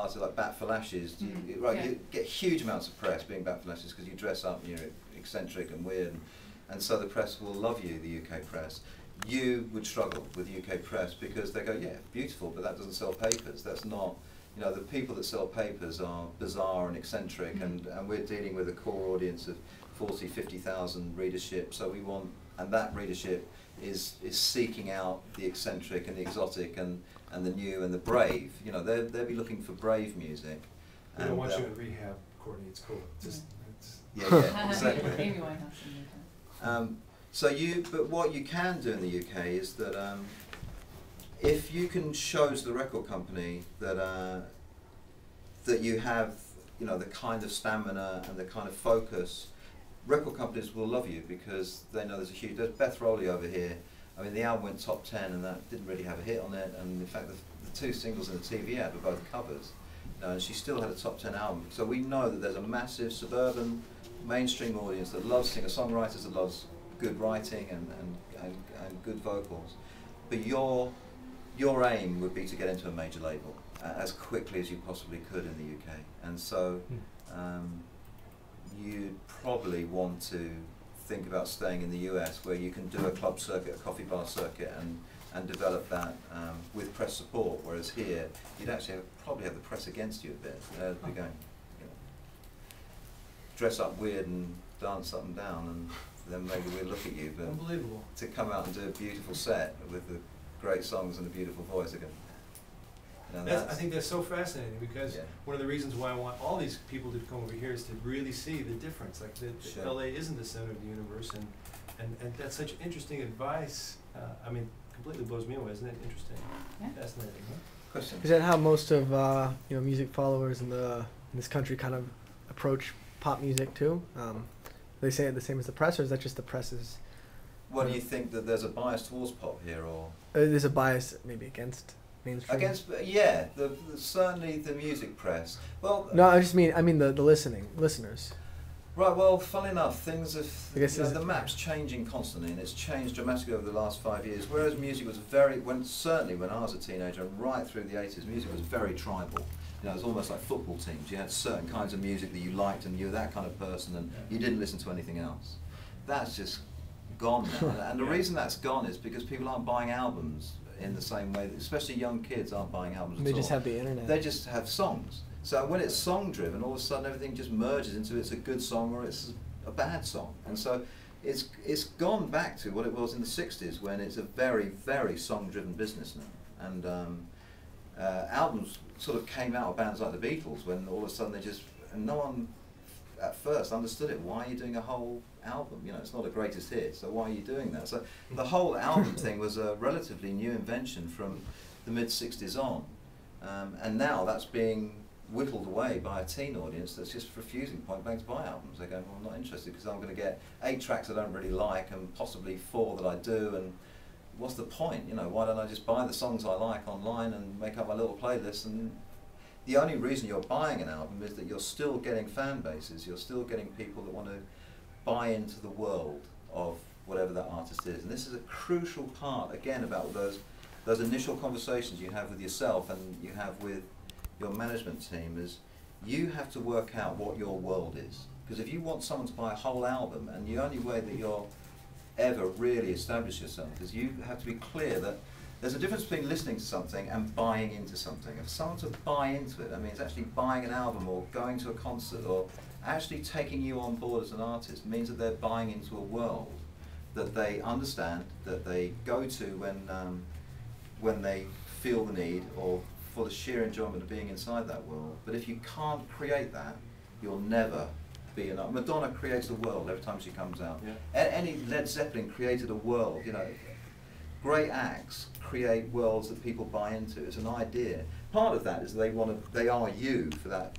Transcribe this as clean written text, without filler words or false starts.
artists like Bat for Lashes, you get huge amounts of press being Bat for Lashes because you dress up and you're eccentric and weird, and so the press will love you, the UK press. You would struggle with UK press because they go, yeah, beautiful, but that doesn't sell papers. That's not, you know, the people that sell papers are bizarre and eccentric, and we're dealing with a core audience of 40, 50,000 readership, so we want, and that readership is seeking out the eccentric and the exotic and the new and the brave. You know, they'll be looking for brave music. We don't want you in rehab, Courtney, it's cool. Just, it's yeah, exactly. Amy Winehouse. So but what you can do in the UK is that if you can show to the record company that that you have, you know, the kind of stamina and the kind of focus, record companies will love you because they know there's a huge. There's Beth Rowley over here. I mean, the album went top 10, and that didn't really have a hit on it. And in fact, the two singles in the TV ad were both covers. And she still had a top 10 album. So we know that there's a massive suburban mainstream audience that loves singer-songwriters, that loves good writing and good vocals. But your aim would be to get into a major label as quickly as you possibly could in the UK. And so you'd probably want to think about staying in the US, where you can do a club circuit, a coffee bar circuit, and develop that with press support. Whereas here, you'd actually probably have the press against you a bit. They'd be going, you know, dress up weird and dance up and down, and then maybe we'll look at you. But unbelievable. To come out and do a beautiful set with the great songs and a beautiful voice again. You know, I think that's so fascinating, because one of the reasons why I want all these people to come over here is to really see the difference. Like that LA isn't the center of the universe, and that's such interesting advice. I mean, completely blows me away. Isn't it interesting? Yeah. Fascinating. Huh? Question. Is that how most of you know, music followers in this country kind of approach pop music too? They say it the same as the press, or is that just the press's? What do you think, that there's a bias towards pop here, or there's a bias maybe against mainstream? against? Yeah, certainly the music press. Well, no, I mean the listeners. Right. Well, funnily enough, things have. I guess the map's changing constantly, and it's changed dramatically over the last 5 years. Whereas music was certainly when I was a teenager and right through the 80s, music was very tribal. You know, it was almost like football teams. You had certain kinds of music that you liked, and you were that kind of person, and you didn't listen to anything else. That's just gone now. And the reason that's gone is because people aren't buying albums in the same way, especially young kids aren't buying albums They at all. just have the internet. They just have songs. So when it's song driven, all of a sudden everything just merges into it's a good song or it's a bad song. And so it's gone back to what it was in the 60s, when it's a very, very song driven business now. And albums sort of came out of bands like the Beatles, when all of a sudden and no one at first understood it. Why are you doing a whole album? You know, it's not a greatest hit, so why are you doing that? So the whole album thing was a relatively new invention from the mid-60s on. And now that's being whittled away by a teen audience that's just refusing point blank to buy albums. They're going, well, I'm not interested because I'm going to get 8 tracks I don't really like and possibly 4 that I do, and what's the point? You know, why don't I just buy the songs I like online and make up my little playlist? And the only reason you're buying an album is that you're still getting fan bases, you're still getting people that want to buy into the world of whatever that artist is. And this is a crucial part, again, about those initial conversations you have with yourself and you have with your management team, is you have to work out what your world is. Because if you want someone to buy a whole album, and the only way that you'll ever really establish yourself is you have to be clear that there's a difference between listening to something and buying into something. If someone to buy into it, I mean, it's actually buying an album or going to a concert or actually taking you on board as an artist, means that they're buying into a world that they understand, that they go to when they feel the need or for the sheer enjoyment of being inside that world. But if you can't create that, you'll never be enough. Madonna creates a world every time she comes out. Yeah. Any Led Zeppelin created a world. You know, great acts create worlds that people buy into. It's an idea. Part of that is they are you for that